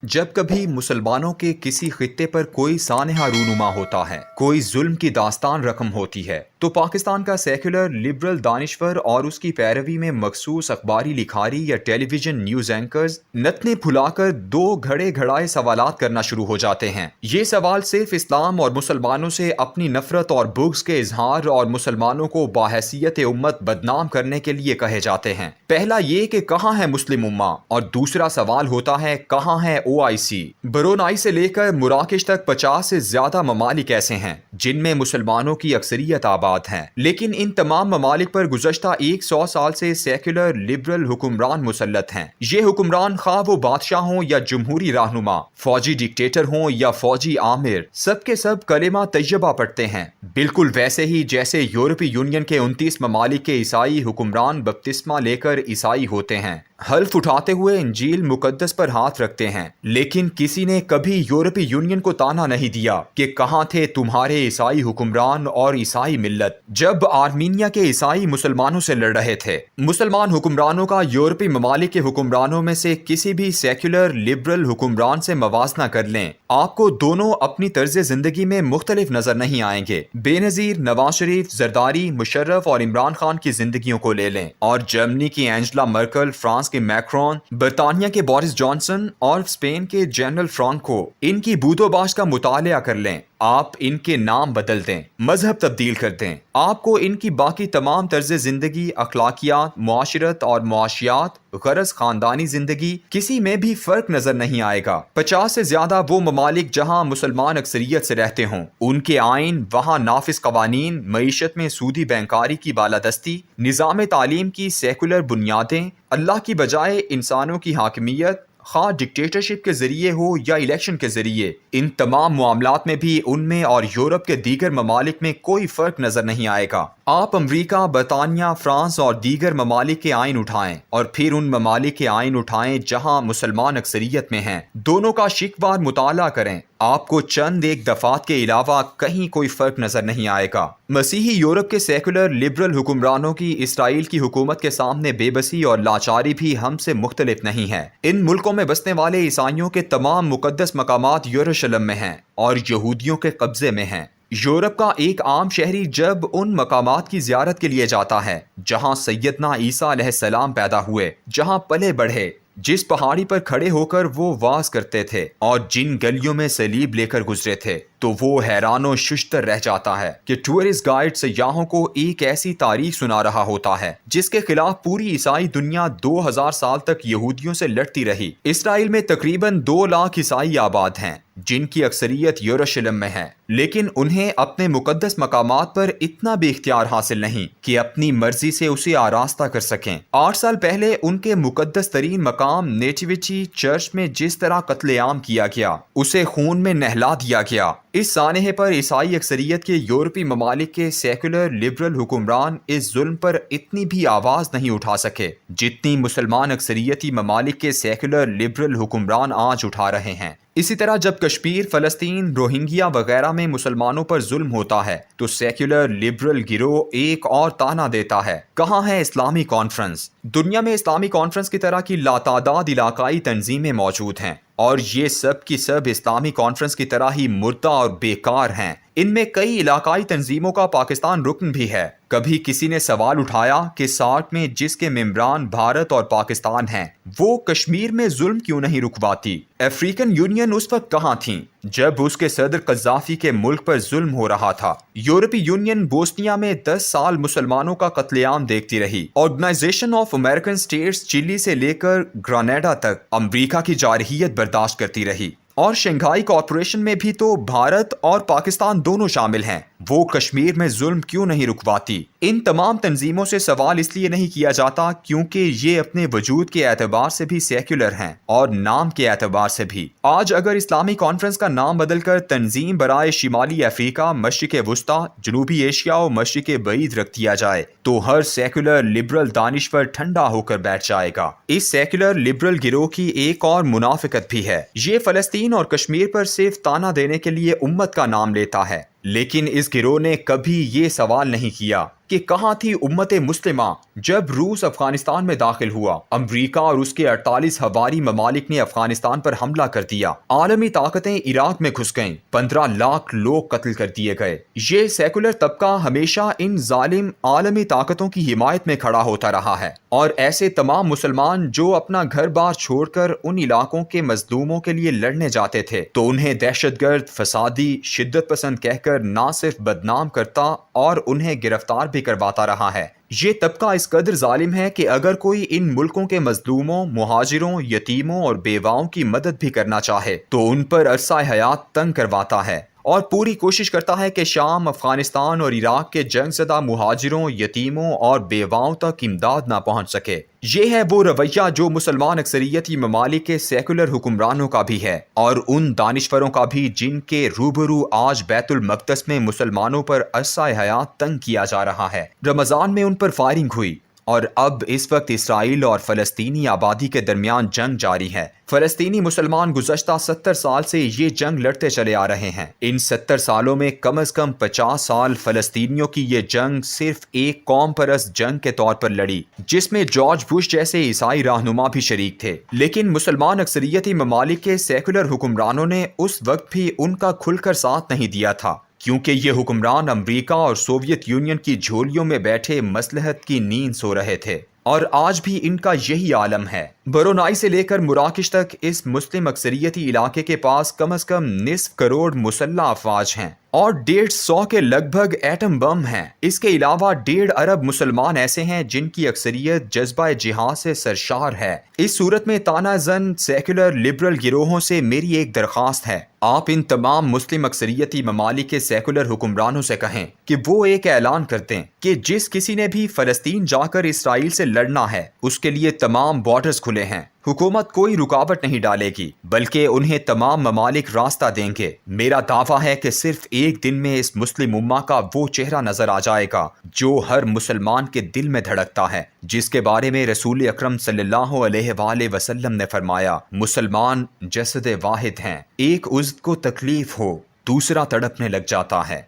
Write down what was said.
جب کبھی مسلمانوں کے کسی خطے پر کوئی سانحہ رونما ہوتا ہے، کوئی ظلم کی داستان رقم ہوتی ہے، تو پاکستان کا سیکولر لبرل دانشور اور اس کی پیروی میں مخصوص اخباری لکھاری یا ٹیلی ویژن نیوز اینکرز نتنے پھلا کر دو گھڑے گھڑائے سوالات کرنا شروع ہو جاتے ہیں۔ یہ سوال صرف اسلام اور مسلمانوں سے اپنی نفرت اور بغض کے اظہار اور مسلمانوں کو باحیثیت امت بدنام کرنے کے لیے کہے جاتے ہیں۔ پہلا یہ کہ کہاں ہے مسلم امہ، اور دوسرا سوال ہوتا ہے کہاں ہے OIC۔ برونائی سے لے کر مراکش تک 50 سے زیادہ ممالک ایسے ہیں جن میں مسلمانوں کی اکثریت آباد ہیں، لیکن ان تمام ممالک پر گزشتہ 100 سال سے سیکولر لبرل حکمران مسلط ہیں۔ یہ حکمران خواہ وہ بادشاہ ہوں یا جمہوری رہنما، فوجی ڈکٹیٹر ہوں یا فوجی آمر، سب کے سب کلمہ طیبہ پڑھتے ہیں، بالکل ویسے ہی جیسے یورپی یونین کے 29 ممالک کے عیسائی حکمران بپتسمہ لے کر عیسائی ہوتے ہیں، حلف اٹھاتے ہوئے انجیل مقدس پر ہاتھ رکھتے ہیں، لیکن کسی نے کبھی یورپی یونین کو تانا نہیں دیا کہ کہاں تھے تمہارے عیسائی حکمران اور عیسائی ملت جب آرمینیا کے عیسائی مسلمانوں سے لڑ رہے تھے۔ مسلمان حکمرانوں کا یورپی ممالک کے حکمرانوں میں سے کسی بھی سیکولر لبرل حکمران سے موازنہ کر لیں، آپ کو دونوں اپنی طرز زندگی میں مختلف نظر نہیں آئیں گے۔ بے نظیر نواز شریف، زرداری، مشرف اور عمران خان کی زندگیوں کو لے لیں، اور جرمنی کی اینجلا مرکل، فرانس کے میکرون، برطانیہ کے بورس جانسن اور اسپین کے جنرل فرانکو، ان کی بود و باش کا مطالعہ کر لیں۔ آپ ان کے نام بدل دیں، مذہب تبدیل کر دیں، آپ کو ان کی باقی تمام طرز زندگی، اخلاقیات، معاشرت اور معاشیات، غرض خاندانی زندگی، کسی میں بھی فرق نظر نہیں آئے گا۔ 50 سے زیادہ وہ ممالک جہاں مسلمان اکثریت سے رہتے ہوں، ان کے آئین، وہاں نافذ قوانین، معیشت میں سودی بینکاری کی بالادستی، نظام تعلیم کی سیکولر بنیادیں، اللہ کی بجائے انسانوں کی حاکمیت، خواہ ڈکٹیٹرشپ کے ذریعے ہو یا الیکشن کے ذریعے، ان تمام معاملات میں بھی ان میں اور یورپ کے دیگر ممالک میں کوئی فرق نظر نہیں آئے گا۔ آپ امریکہ، برطانیہ، فرانس اور دیگر ممالک کے آئین اٹھائیں، اور پھر ان ممالک کے آئین اٹھائیں جہاں مسلمان اکثریت میں ہیں، دونوں کا شکوار مطالعہ کریں، آپ کو چند ایک دفعات کے علاوہ کہیں کوئی فرق نظر نہیں آئے گا۔ مسیحی یورپ کے سیکولر لبرل حکمرانوں کی اسرائیل کی حکومت کے سامنے بے بسی اور لاچاری بھی ہم سے مختلف نہیں ہے۔ ان ملکوں میں بسنے والے عیسائیوں کے تمام مقدس مقامات یروشلم میں ہیں اور یہودیوں کے قبضے میں ہیں۔ یورپ کا ایک عام شہری جب ان مقامات کی زیارت کے لیے جاتا ہے جہاں سیدنا عیسیٰ علیہ السلام پیدا ہوئے، جہاں پلے بڑھے، جس پہاڑی پر کھڑے ہو کر وہ واز کرتے تھے اور جن گلیوں میں صلیب لے کر گزرے تھے، تو وہ حیران و ششتر رہ جاتا ہے کہ ٹورسٹ گائیڈ سیاحوں کو ایک ایسی تاریخ سنا رہا ہوتا ہے جس کے خلاف پوری عیسائی دنیا 2000 سال تک یہودیوں سے لڑتی رہی۔ اسرائیل میں تقریباً 2 لاکھ عیسائی آباد ہیں جن کی اکثریت یروشلم میں ہے، لیکن انہیں اپنے مقدس مقامات پر اتنا بھی اختیار حاصل نہیں کہ اپنی مرضی سے اسے آراستہ کر سکیں۔ 8 سال پہلے ان کے مقدس ترین مقام نیٹیویٹی چرچ میں جس طرح قتل عام کیا گیا، اسے خون میں نہلا دیا گیا۔ اس سانحے پر عیسائی اکثریت کے یورپی ممالک کے سیکولر لبرل حکمران اس ظلم پر اتنی بھی آواز نہیں اٹھا سکے جتنی مسلمان اکثریتی ممالک کے سیکولر لبرل حکمران آج اٹھا رہے ہیں۔ اسی طرح جب کشمیر، فلسطین، روہنگیا وغیرہ میں مسلمانوں پر ظلم ہوتا ہے تو سیکولر لبرل گروہ ایک اور تانا دیتا ہے، کہاں ہے اسلامی کانفرنس؟ دنیا میں اسلامی کانفرنس کی طرح کی لاتعداد علاقائی تنظیمیں موجود ہیں، اور یہ سب کی سب اسلامی کانفرنس کی طرح ہی مردہ اور بیکار ہیں۔ ان میں کئی علاقائی تنظیموں کا پاکستان رکن بھی ہے۔ کبھی کسی نے سوال اٹھایا کہ سارٹ میں جس کے ممبران بھارت اور پاکستان ہیں، وہ کشمیر میں ظلم کیوں نہیں رکواتی؟ افریقن یونین اس وقت کہاں تھیں جب اس کے صدر قذافی کے ملک پر ظلم ہو رہا تھا؟ یورپی یونین بوسنیا میں 10 سال مسلمانوں کا قتل عام دیکھتی رہی۔ آرگنائزیشن آف امریکن اسٹیٹس چلی سے لے کر گریناڈا تک امریکہ کی جارحیت برداشت کرتی رہی، اور شنگھائی کارپوریشن میں بھی تو بھارت اور پاکستان دونوں شامل ہیں، وہ کشمیر میں ظلم کیوں نہیں رکواتی؟ ان تمام تنظیموں سے سوال اس لیے نہیں کیا جاتا کیونکہ یہ اپنے وجود کے اعتبار سے بھی سیکولر ہیں اور نام کے اعتبار سے بھی۔ آج اگر اسلامی کانفرنس کا نام بدل کر تنظیم برائے شمالی افریقہ، مشرق وسطیٰ، جنوبی ایشیا اور مشرق بعید رکھ دیا جائے تو ہر سیکولر لبرل دانشور ٹھنڈا ہو کر بیٹھ جائے گا۔ اس سیکولر لبرل گروہ کی ایک اور منافقت بھی ہے، یہ فلسطین اور کشمیر پر صرف تانا دینے کے لیے امت کا نام لیتا ہے، لیکن اس گروہ نے کبھی یہ سوال نہیں کیا کہ کہاں تھی امت مسلمہ جب روس افغانستان میں داخل ہوا، امریکہ اور اس کے 48 ہواری ممالک نے افغانستان پر حملہ کر دیا، عالمی طاقتیں عراق میں گھس گئیں، 15 لاکھ لوگ قتل کر دیے گئے۔ یہ سیکولر طبقہ ہمیشہ ان ظالم عالمی طاقتوں کی حمایت میں کھڑا ہوتا رہا ہے، اور ایسے تمام مسلمان جو اپنا گھر بار چھوڑ کر ان علاقوں کے مظلوموں کے لیے لڑنے جاتے تھے تو انہیں دہشت گرد، فسادی، شدت پسند کہہ کر نہ صرف بدنام کرتا اور انہیں گرفتار بھی کرواتا رہا ہے۔ یہ طبقہ اس قدر ظالم ہے کہ اگر کوئی ان ملکوں کے مظلوموں، مہاجروں، یتیموں اور بیواؤں کی مدد بھی کرنا چاہے تو ان پر عرصہ حیات تنگ کرواتا ہے اور پوری کوشش کرتا ہے کہ شام، افغانستان اور عراق کے جنگ زدہ مہاجروں، یتیموں اور بیواؤں تک امداد نہ پہنچ سکے۔ یہ ہے وہ رویہ جو مسلمان اکثریتی ممالک کے سیکولر حکمرانوں کا بھی ہے، اور ان دانشوروں کا بھی جن کے روبرو آج بیت المقدس میں مسلمانوں پر عرصہ حیات تنگ کیا جا رہا ہے۔ رمضان میں ان پر فائرنگ ہوئی، اور اب اس وقت اسرائیل اور فلسطینی آبادی کے درمیان جنگ جاری ہے۔ فلسطینی مسلمان گزشتہ 70 سال سے یہ جنگ لڑتے چلے آ رہے ہیں۔ ان 70 سالوں میں کم از کم 50 سال فلسطینیوں کی یہ جنگ صرف ایک قوم پرست جنگ کے طور پر لڑی، جس میں جارج بش جیسے عیسائی رہنما بھی شریک تھے، لیکن مسلمان اکثریتی ممالک کے سیکولر حکمرانوں نے اس وقت بھی ان کا کھل کر ساتھ نہیں دیا تھا، کیونکہ یہ حکمران امریکہ اور سوویت یونین کی جھولیوں میں بیٹھے مصلحت کی نیند سو رہے تھے، اور آج بھی ان کا یہی عالم ہے۔ برونائی سے لے کر مراکش تک اس مسلم اکثریتی علاقے کے پاس کم از کم نصف کروڑ مسلح افواج ہیں اور 150 کے لگ بھگ ایٹم بم ہیں۔ اس کے علاوہ 1.5 ارب مسلمان ایسے ہیں جن کی اکثریت جذبہ جہاد سے سرشار ہے۔ اس صورت میں تانا زن سیکولر لبرل گروہوں سے میری ایک درخواست ہے، آپ ان تمام مسلم اکثریتی ممالک کے سیکولر حکمرانوں سے کہیں کہ وہ ایک اعلان کر دیں کہ جس کسی نے بھی فلسطین جا کر اسرائیل سے لڑنا ہے اس کے لیے تمام بارڈرز کھلے ہیں، حکومت کوئی رکاوٹ نہیں ڈالے گی، بلکہ انہیں تمام ممالک راستہ دیں گے۔ میرا دعویٰ ہے کہ صرف ایک دن میں اس مسلم امہ کا وہ چہرہ نظر آ جائے گا جو ہر مسلمان کے دل میں دھڑکتا ہے، جس کے بارے میں رسول اکرم صلی اللہ علیہ وآلہ وسلم نے فرمایا، مسلمان جسد واحد ہیں، ایک عضو کو تکلیف ہو دوسرا تڑپنے لگ جاتا ہے۔